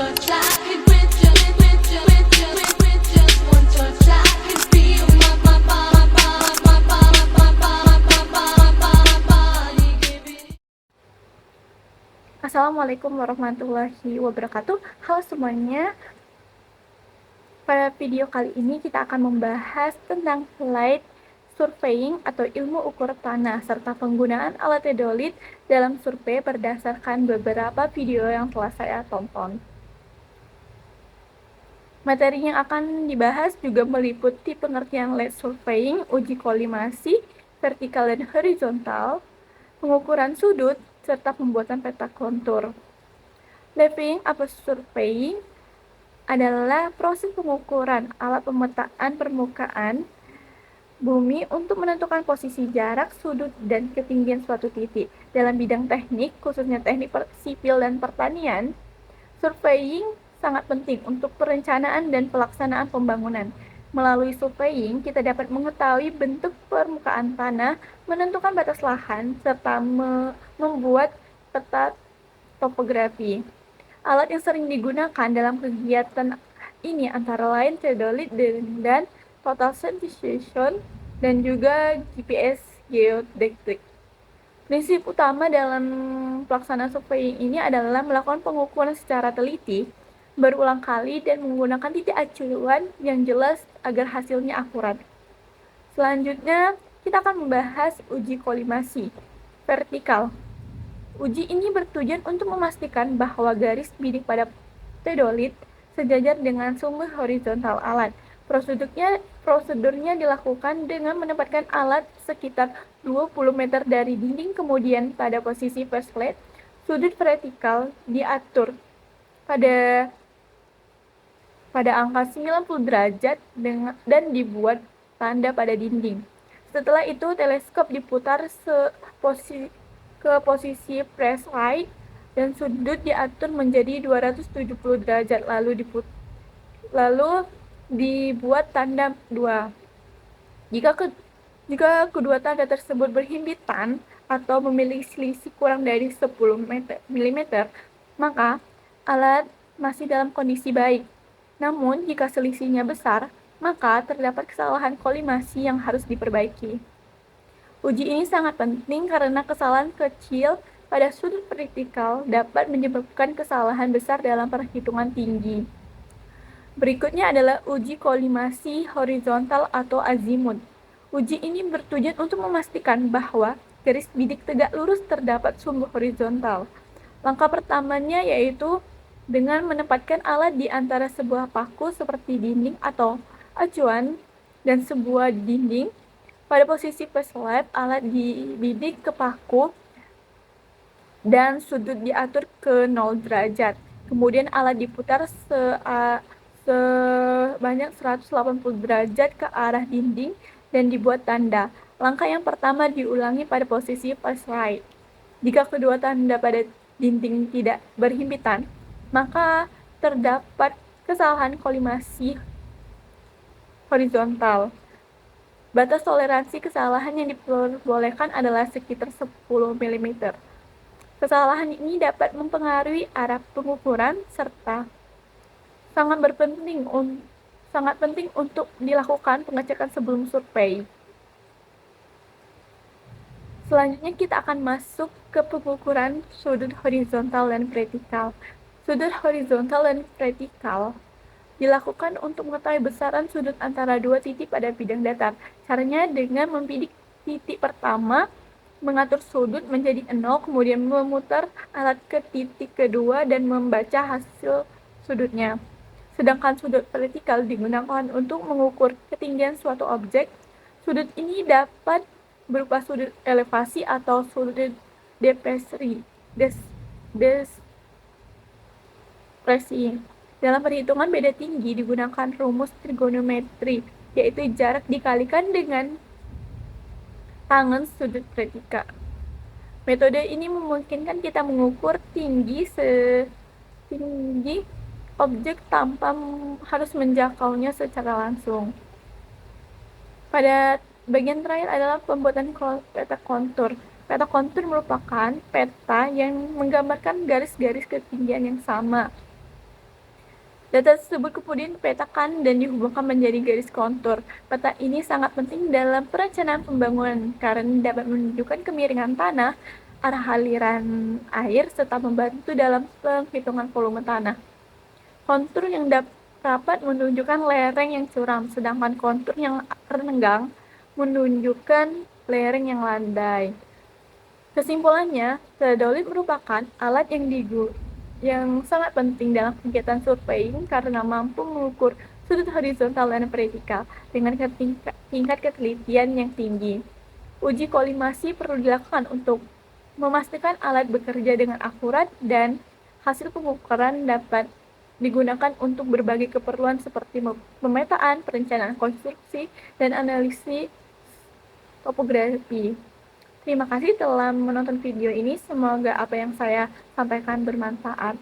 touch, I could with just one touch, I could feel my body giving. Assalamualaikum warahmatullahi wabarakatuh. Halo semuanya. Pada video kali ini kita akan membahas tentang light surveying atau ilmu ukur tanah serta penggunaan alat teodolit dalam survei berdasarkan beberapa video yang telah saya tonton. Materi yang akan dibahas juga meliputi pengertian light surveying, uji kolimasi, vertikal dan horizontal, pengukuran sudut, serta pembuatan peta kontur. Leveling atau surveying adalah proses pengukuran alat pemetaan permukaan bumi untuk menentukan posisi jarak, sudut, dan ketinggian suatu titik. Dalam bidang teknik, khususnya teknik sipil dan pertanian, surveying sangat penting untuk perencanaan dan pelaksanaan pembangunan. Melalui surveying, kita dapat mengetahui bentuk permukaan tanah, menentukan batas lahan, serta membuat peta topografi. Alat yang sering digunakan dalam kegiatan ini antara lain teodolit dan total sensitization dan juga GPS geodetic. Prinsip utama dalam pelaksanaan surveying ini adalah melakukan pengukuran secara teliti, berulang kali dan menggunakan titik acuan yang jelas agar hasilnya akurat. Selanjutnya, kita akan membahas uji kolimasi vertikal. Uji ini bertujuan untuk memastikan bahwa garis bidik pada teodolit sejajar dengan sumber horizontal alat. Prosedurnya dilakukan dengan menempatkan alat sekitar 20 meter dari dinding, kemudian pada posisi first plate, sudut vertikal diatur pada angka 90 derajat dan dibuat tanda pada dinding. Setelah itu, teleskop diputar ke posisi press right dan sudut diatur menjadi 270 derajat lalu dibuat tanda 2. Jika kedua tanda tersebut berhimpitan atau memiliki selisih kurang dari 10 mm, maka alat masih dalam kondisi baik. Namun, jika selisihnya besar, maka terdapat kesalahan kolimasi yang harus diperbaiki. Uji ini sangat penting karena kesalahan kecil pada sudut vertikal dapat menyebabkan kesalahan besar dalam perhitungan tinggi. Berikutnya adalah uji kolimasi horizontal atau azimut. Uji ini bertujuan untuk memastikan bahwa garis bidik tegak lurus terdapat sumber horizontal. Langkah pertamanya yaitu dengan menempatkan alat di antara sebuah paku seperti dinding atau acuan dan sebuah dinding. Pada posisi first lap, alat dibidik ke paku dan sudut diatur ke 0 derajat. Kemudian alat diputar sebanyak 180 derajat ke arah dinding dan dibuat tanda. Langkah yang pertama diulangi pada posisi first right. Jika kedua tanda pada dinding tidak berhimpitan, maka terdapat kesalahan kolimasi horizontal. Batas toleransi kesalahan yang diperbolehkan adalah sekitar 10 mm. Kesalahan ini dapat mempengaruhi arah pengukuran serta sangat penting untuk dilakukan pengecekan sebelum survei. Selanjutnya kita akan masuk ke pengukuran sudut horizontal dan vertikal. Sudut horizontal dan vertikal dilakukan untuk mengetahui besaran sudut antara dua titik pada bidang datar. Caranya dengan membidik titik pertama, mengatur sudut menjadi 0, kemudian memutar alat ke titik kedua dan membaca hasil sudutnya. Sedangkan sudut vertikal digunakan untuk mengukur ketinggian suatu objek. Sudut ini dapat berupa sudut elevasi atau sudut depresi. Dalam perhitungan beda tinggi digunakan rumus trigonometri, yaitu jarak dikalikan dengan tangen sudut vertikal. Metode ini memungkinkan kita mengukur tinggi objek tanpa harus menjangkaunya secara langsung. Pada bagian terakhir adalah pembuatan peta kontur. Peta kontur merupakan peta yang menggambarkan garis-garis ketinggian yang sama. Data tersebut kemudian dipetakan dan dihubungkan menjadi garis kontur. Peta ini sangat penting dalam perencanaan pembangunan karena dapat menunjukkan kemiringan tanah, arah aliran air, serta membantu dalam penghitungan volume tanah. Kontur yang dapat menunjukkan lereng yang curam, sedangkan kontur yang renggang menunjukkan lereng yang landai. Kesimpulannya, teodolit merupakan alat yang sangat penting dalam kegiatan surveying karena mampu mengukur sudut horizontal dan vertikal dengan tingkat ketelitian yang tinggi. Uji kolimasi perlu dilakukan untuk memastikan alat bekerja dengan akurat dan hasil pengukuran dapat digunakan untuk berbagai keperluan seperti pemetaan, perencanaan konstruksi, dan analisis topografi. Terima kasih telah menonton video ini. Semoga apa yang saya sampaikan bermanfaat.